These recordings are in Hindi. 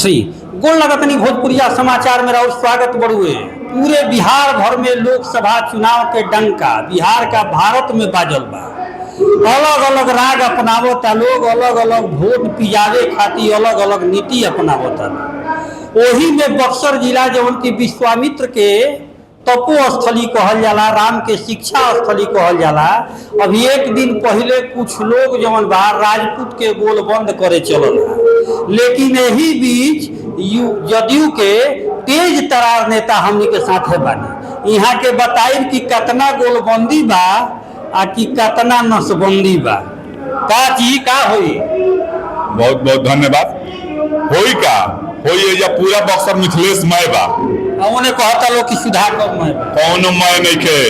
थ्री गोल लगतनी भोजपुरिया समाचार में और स्वागत बड़ुए। पूरे बिहार भर में लोकसभा चुनाव के डंका बिहार का भारत में बाजल बा। अलग अलग राग अपनावता लोग, अलग अलग वोट पिजावे खातिर अलग अलग नीति अपनावता लोग। वही में बक्सर जिला जवन की विश्वामित्र के तपो स्थली कहल जाला, राम के शिक्षा स्थली कहल जाला। अभी एक दिन पहले कुछ लोग जवन बाहर राजपूत के गोल बंद करे चलल, लेकिन यही बीच जदयू के तेज तरार नेता हमनी के साथ है बानी। यहाँ के बताई कि कितना गोलबंदी बा आ कि कितना नसबंदी बा, का चीज का होई। बहुत बहुत धन्यवाद। होई का होई या पूरा बक्सर मिथिलेश मय बा। उन्हें कहता लोग कि सुधाकर मय बा, कौन मय नहीं के।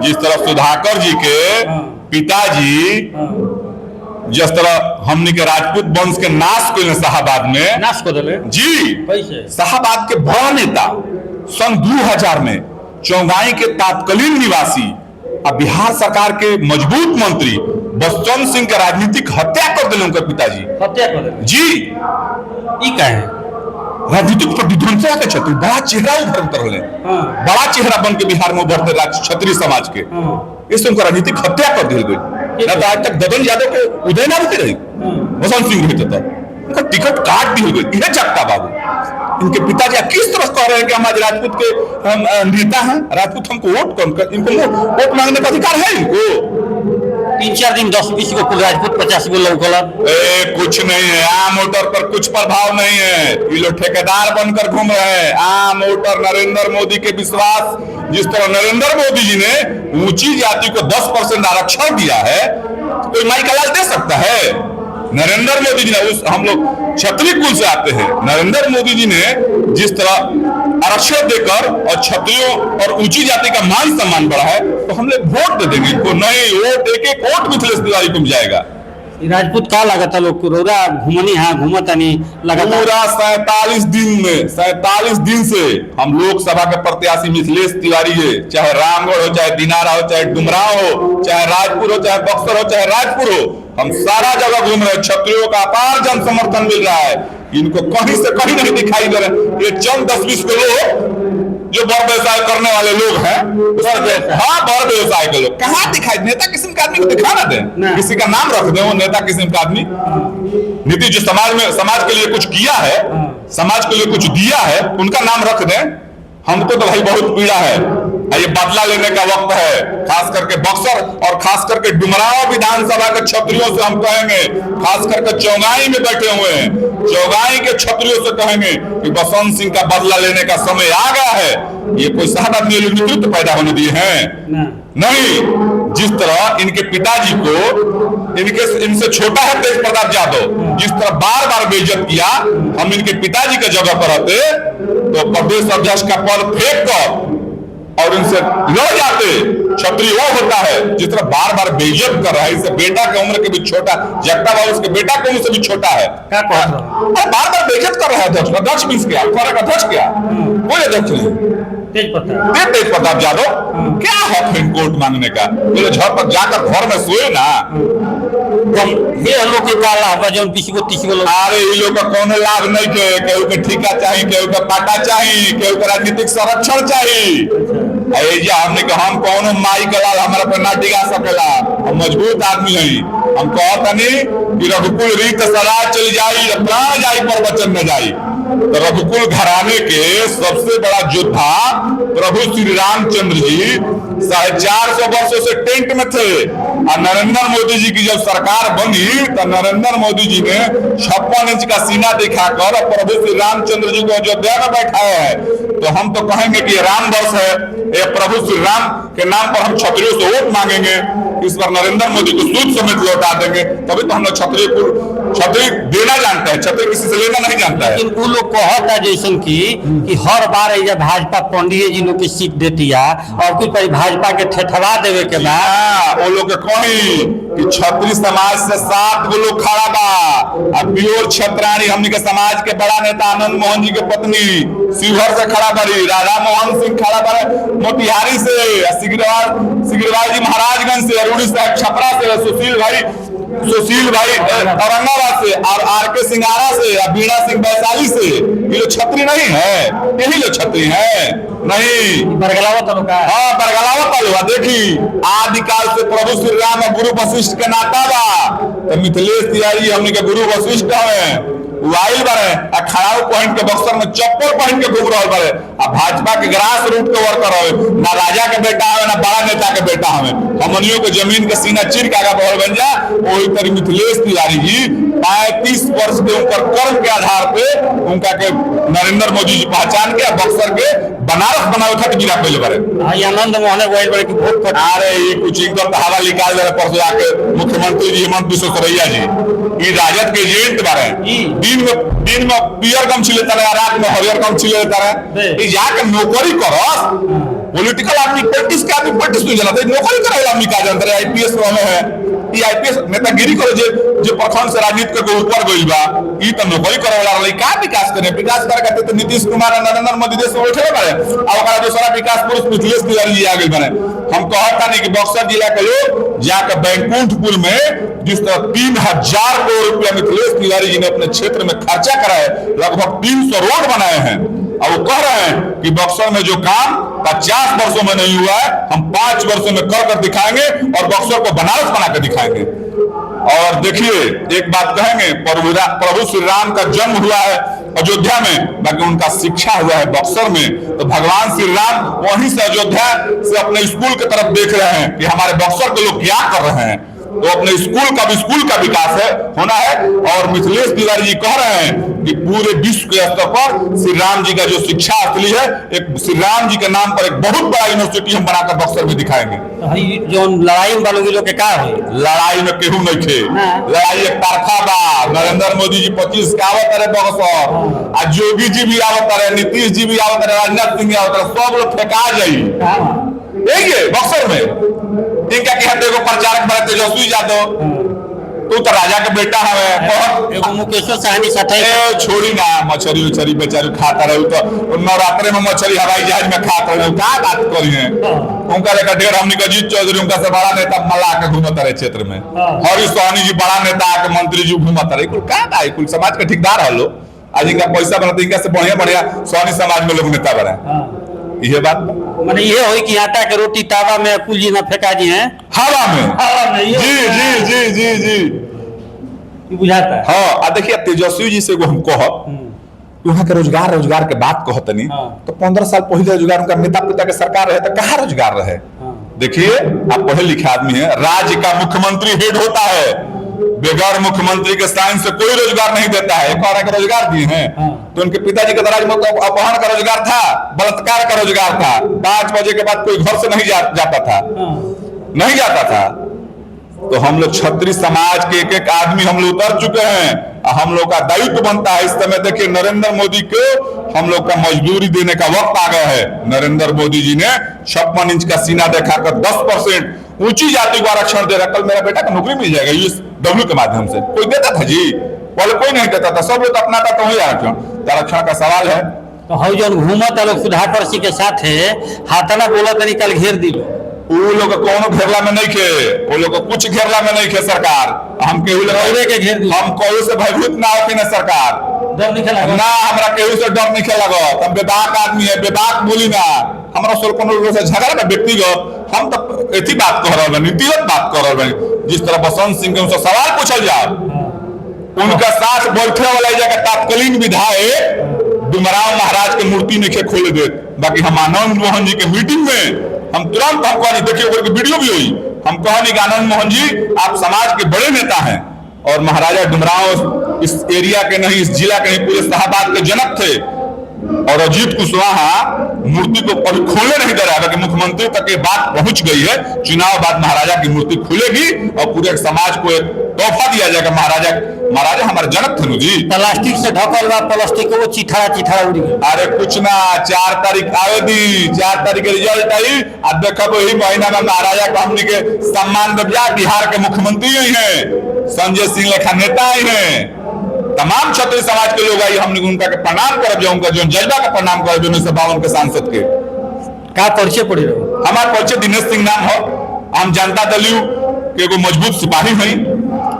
जिस तरह सुधाकर जी के पिताजी जिस तरह हमनी के राजपूत वंश के नाश को शाहबाद में नाश कर दिले जी। कैसे? शाहबाद के बड़ा नेता सन 2000 में चौगाई के तत्कालीन निवासी और बिहार सरकार के मजबूत मंत्री बसचंद सिंह के राजनीतिक हत्या कर दिले उनके पिताजी। हत्या कर दिले जी। ई का है राजनीतिक प्रतिध्वंसा के क्षेत्र बड़ा चेहरा उभर रहे, बड़ा चेहरा बन के बिहार में उभरते क्षत्रिय समाज के इससे उनका राजनीतिक हत्या कर दी गई। ना तो आज तक ददन यादव के उदय ना होते रही, बसंत सिंह रहते था, उनका टिकट काट दी गई। यह जगता बाबू इनके पिताजी किस तरह कह रहे हैं कि हम आज राजपूत के हम नेता हैं, राजपूत हमको वोट कौन कर, इनको वोट मांगने का अधिकार है इनको। 3-4 दिन 10-20 को राजपूत 50 गो लौकला। कुछ नहीं है, आम वोटर पर कुछ प्रभाव नहीं है। ये लोग ठेकेदार बनकर घूम रहे हैं। आम वोटर नरेंद्र मोदी के विश्वास, जिस तरह नरेंद्र मोदी जी ने ऊंची जाति को 10% आरक्षण दिया है, तो कोई माई का लाल दे सकता है? नरेंद्र मोदी जी ने हम लोग क्षत्रिय कुल से आते हैं, नरेंद्र मोदी जी ने जिस तरह आरक्षण देकर और क्षत्रियों और ऊंची जाति का मान सम्मान बढ़ा है, तो हम लोग वोट दे देंगे इनको। नहीं वोट एक वोट मिथिलेश तिवारी को जाएगा। राजपूत का लगाता लोग कुरोरा घूमनी हाँ घूमता नहीं लगातार पूरा 47 दिन में 47 दिन से हम लोकसभा के प्रत्याशी मिथिलेश तिवारी है। चाहे रामगढ़ हो, चाहे दिनारा हो, चाहे डुमराव हो, चाहे राजपुर हो, चाहे बक्सर हो, चाहे राजपुर हो, हम सारा जगह घूम रहे। क्षत्रियों का अपार जन समर्थन मिल रहा है। इनको कहीं से कहीं नहीं दिखाई दे रहे। ये चंद 10-20 लोग जो बड़ व्यवसाय करने वाले लोग हैं, हाँ बड़ व्यवसाय के लोग कहाँ दिखाई, नेता किस्म के आदमी को दिखा ना दे, किसी का नाम रख दे वो नेता किस्म का आदमी। नीतीश जो समाज के लिए कुछ किया है, समाज के लिए कुछ दिया है, उनका नाम रख दे। हमको तो भाई बहुत पीड़ा है। ये बदला लेने का वक्त है, खास करके बक्सर और खास करके डुमराव विधानसभा के क्षत्रियों से हम कहेंगे, खास करके चौगाई में बैठे हुए हैं, चौगाई के क्षत्रियों से कहेंगे कि बसंत सिंह का बदला लेने का समय आ गया है। ये कोई साहब आदमी नेतृत्व पैदा होने दिए हैं? नहीं। जिस तरह इनके पिताजी को इनसे छोटा है तेज प्रताप यादव, जिस तरह बार बार बेइज्जत किया, हम इनके पिताजी के जगह पर रहते तो प्रदेश अध्यक्ष का पद फेंक कर और इनसे लड़ जाते। क्षत्रिय वो होता है जिस तरह बार बार बेइज्जत कर रहा है। इससे बेटा की उम्र के भी छोटा, जगता बाबू उसके बेटा की उम्र से भी छोटा है। बार बार बेइज्जत कर रहा है अध्यक्ष। अध्यक्ष मीन्स क्या? अध्यक्ष क्या? कोई अध्यक्ष नहीं। तेज प्रताप यादव क्या है कोर्ट मांगने का? झड़ पर जाकर घर में सोए ना। ये लोग के का लाभ जो 20-30 गो। अरे ये लोग का कोनो लाभ नहीं के, केहू के ठिका चाहिए, केहू का पाटा चाहिए, केहू का राजनीतिक संरक्षण चाहिए। हमने कहा हम कौन माई का लाल हमारा पर ना डिगा सकेला, हम मजबूत आदमी है। हम कहतनी कि रघुकुल रीत सराज चली जाई, प्राण जाई पर वचन न जाई। तो रघुकुल घराने के सबसे बड़ा योद्धा प्रभु श्री रामचंद्र जी 450 वर्षों से टेंट में थे। और नरेंद्र मोदी जी की जब सरकार बनी तो नरेंद्र मोदी जी ने 56 इंच का सीना दिखाकर प्रभु श्री रामचंद्र जी को अयोध्या में बैठाया है। तो हम तो कहेंगे कि ये राम वर्ष है, ये प्रभु श्री राम के नाम पर हम क्षत्रियों से वोट मांगेंगे। इस बार नरेंद्र मोदी को सूद समेत लौटा देंगे, तभी तो हम लोग क्षत्रिय देना जानते हैं, क्षत्रिय किसी से लेना नहीं जानता है। वो लोग कहता जैसन कि हर बार भाजपा पंडित जी लोग की सीट देती है और कुछ भाजपा के ठेठवा देवे के बाद वो लोग कहीं कि क्षत्रिय समाज से 7 गो लोग खड़ा बा। अब प्योर क्षत्राणी हमनी के समाज के बड़ा नेता आनंद मोहन जी के पत्नी शिवहर से खड़ा बड़ी, राधा मोहन सिंह खड़ा बड़े मोतिहारी से, सिगरीवाल जी महाराजगंज से, अरुणी साहब छपरा से, सुशील भाई सुशील भाई औरंगाबाद से और आर.के. सिंगारा से और बीणा सिंह वैशाली से, ये लोग छत्री नहीं है, यही लोग छत्री है नहीं। बरगलावत तालुका हाँ, बरगलावत तालुका देखी आदिकाल से प्रभु श्री राम और गुरु वशिष्ठ के नाता बा। तो मिथिलेश तिवारी हमने के गुरु वशिष्ठ है, वाइल बारे आ खड़ाऊ पहन के बक्सर में चप्पल पहन के घूम रहा बारे आ भाजपा के ग्रास रूट के वर्कर हवे, ना राजा के बेटा हवे ना बड़ा नेता के बेटा हवे। हमनियों के जमीन के सीना चीर के आगा बढ़ल बन जा। वही तरी मिथिलेश तिवारी जी 35 वर्ष के ऊपर कर्म के आधार पे उनका के नरेंद्र मोदी जी पहचान के बक्सर के बनारस बनावे खातिर गिरा पहले बारे। आनंद मोहन गोयल बड़े की वोट पर अरे ये कुछ एकदम हवा निकाल दे परसों जाके मुख्यमंत्री जी हेमंत बिश्व सरैया जी ये राजद के एजेंट बारे। दिन में पियर गम छिले तारे, रात में हरियर गम छिले तारे। ये जाके नौकरी करस, पॉलिटिकल आदमी प्रैक्टिस के आदमी प्रैक्टिस नहीं जानता, नौकरी करे आदमी का जानता है। आईपीएस में है, ये आईपीएस नेतागिरी करे जे प्रखंड से राजनीति के ऊपर गइल बा, ई त नौकरी करे वाला रही का विकास करे खातिर तो नीतीश कुमार और नरेंद्र मोदी देश में बैठे बारे। अब ओकरा दूसरा विकास पुरुष मिथिलेश तिवारी जी आ गइल बारे। हम कहता नहीं कि बक्सर जिला के लोग जाकर बैकुंठपुर में जिस तरह 3000 करोड़ रुपया मिथिलेश तिवारी जी ने अपने क्षेत्र में खर्चा कराए, लगभग 300 रोड बनाए हैं, और वो कह रहे हैं कि बक्सर में जो काम 50 वर्षों में नहीं हुआ है हम 5 वर्षों में कर दिखाएंगे और बक्सर को बनारस बना कर दिखाएंगे। और देखिए एक बात कहेंगे, प्रभु श्री राम का जन्म हुआ है अयोध्या में, बाकी उनका शिक्षा हुआ है बक्सर में। तो भगवान श्री राम वहीं से अयोध्या से अपने स्कूल की तरफ देख रहे हैं कि हमारे बक्सर के लोग क्या कर रहे हैं। तो अपने स्कूल का विकास है होना है। और मिथिलेश तिवारी जी कह रहे हैं कि पूरे विश्व के स्तर पर श्री राम जी का जो शिक्षा असली है, एक श्री राम जी के नाम पर एक बहुत बड़ा यूनिवर्सिटी हम बनाकर बक्सर में दिखाएंगे। जो लड़ाई में वालों लोग के का है, लड़ाई में केहू नहीं थे, लड़ाई एक तरफा बा। नरेंद्र मोदी जी 25 के आवत रहे बक्सर, आज योगी जी भी आवत रहे, नीतीश जी भी आवत रहे, राजनाथ सिंह आवत रहे, सब लोग फेंका जाई ये बक्सर में। इनका क्या देखो प्रचारक बड़े तेजस्वी यादव, तू तो राजा के बेटा है। मुकेशो सहनी सटे छोड़ी ना मछली उछरी बेचारी खाता रहे, तो नवरात्रे में मछली हवाई जहाज में खाता रहे, क्या बात करी है। उनका लेकर ढेर हमने का अजीत चौधरी उनका से बड़ा नेता मला के घूमता रहे क्षेत्र में, हरीश सहनी जी बड़ा नेता आके मंत्री जी घूमता रहे। कुल क्या भाई, कुल समाज के ठेकेदार हलो, आज इनका पैसा बनता, इनका से बढ़िया सहनी समाज में लोग नेता बने। ये बात मैंने ये हो कि आटा के रोटी तावा में कुल जी ना फेंका जी हैं हवा में। जी बुझाता है। हाँ, देखिए तेजस्वी जी से हम कहब वहाँ के रोजगार के बात कहतनी, तो 15 साल पहले रोजगार उनका नेता पिता के सरकार रहे तो कहाँ रोजगार रहे। देखिए आप पढ़े लिखे आदमी है, राज्य का मुख्यमंत्री हेड होता है, बेगर मुख्यमंत्री के साइन से कोई रोजगार नहीं देता है। एक और रोजगार दिए हैं, तो उनके पिताजी के दराज में अपहरण का रोजगार था, बलात्कार का रोजगार था, 5 बजे के बाद कोई घर से नहीं जाता था। तो हम लोग क्षत्रिय समाज के एक आदमी हम लोग उतर चुके हैं। हम लोग का दायित्व बनता है इस समय। देखिए नरेंद्र मोदी को हम लोग का मजदूरी देने का वक्त आ गया है। नरेंद्र मोदी जी ने 56 इंच का सीना दिखाकर 10% ऊंची जाति को आरक्षण दे रहा। कल मेरा बेटा को नौकरी मिल जाएगा USW के माध्यम से। कोई देता था जी, पहले कोई नहीं देता था, सब लोग अपना था, तो वही आरक्षण का सवाल है। तो हम जो घूमत लोग सुधाकर सिंह के साथ है हाथना बोलत निकल घेर दिलो, वो लोग कोनो घेरला में नहीं खे, वो लोग कुछ घेरला में नहीं खे सरकार। हम केहू के घेर दी, हम केहू से भयभीत ना होके ना सरकार, डर नहीं खेला ना हमरा केहू से डर नहीं खेला। हम बेबाक आदमी है, बेबाक बोली ना हमरा से कोनो लोग से झगड़ा ना व्यक्तिगत। हम तो ऐसी बात कह रहे हैं, नीतिगत बात कर रहे हैं। जिस तरह बसंत सिंह के उनसे सवाल पूछल जाए, उनका साथ बैठे वाला जगह तत्कालीन विधायक डुमराव महाराज के मूर्ति नहीं खोले दे। बाकी हम आनंद मोहन जी के मीटिंग में हम तुरंत हम कहनी, देखिए वीडियो भी हुई, हम कहनी कि आनंद मोहन जी आप समाज के बड़े नेता हैं और महाराजा डुमराव इस एरिया के नहीं, इस जिला के नहीं, पूरे शाहबाद के जनक थे। और अजीत कुशवाहा मूर्ति को कभी खोले नहीं दे रहा है, मुख्यमंत्री तक ये बात पहुंच गई है। चुनाव बाद महाराजा की मूर्ति खुलेगी और पूरे समाज को एक तोहफा दिया जाएगा। महाराजा हमारे जनक थे जी। प्लास्टिक से ढकल बा, प्लास्टिक को चिथड़ा उड़ी। अरे कुछ ना, 4 तारीख आवे दी, 4 तारीख के रिजल्ट आई। अब देखो वही महीना में महाराजा को हमने के सम्मान दिया। बिहार के मुख्यमंत्री ही है, संजय सिंह लेखा नेता ही है, तमाम क्षत्रिय समाज के लोग आई। हमने उनका के प्रणाम कर जाऊंगा, जो जज्बा का प्रणाम कर 1952 के सांसद के का परिचय पड़ी रहो। हमारे परिचय दिनेश सिंह नाम हो। हम जनता दल के एगो मजबूत सिपाही हैं।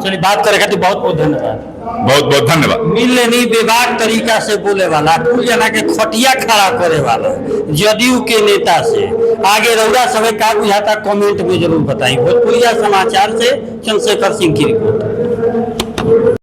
चलिए, बात करे खातिर बहुत बहुत धन्यवाद। बहुत बहुत धन्यवाद। मिलने नहीं बेबाक तरीका से बोले वाला, कुल जना के खटिया खड़ा करे वाला जदयू के नेता से आगे रउरा सब का बुझाता कमेंट में जरूर बताई। भोजपुरिया समाचार से चंद्रशेखर सिंह की रिपोर्ट।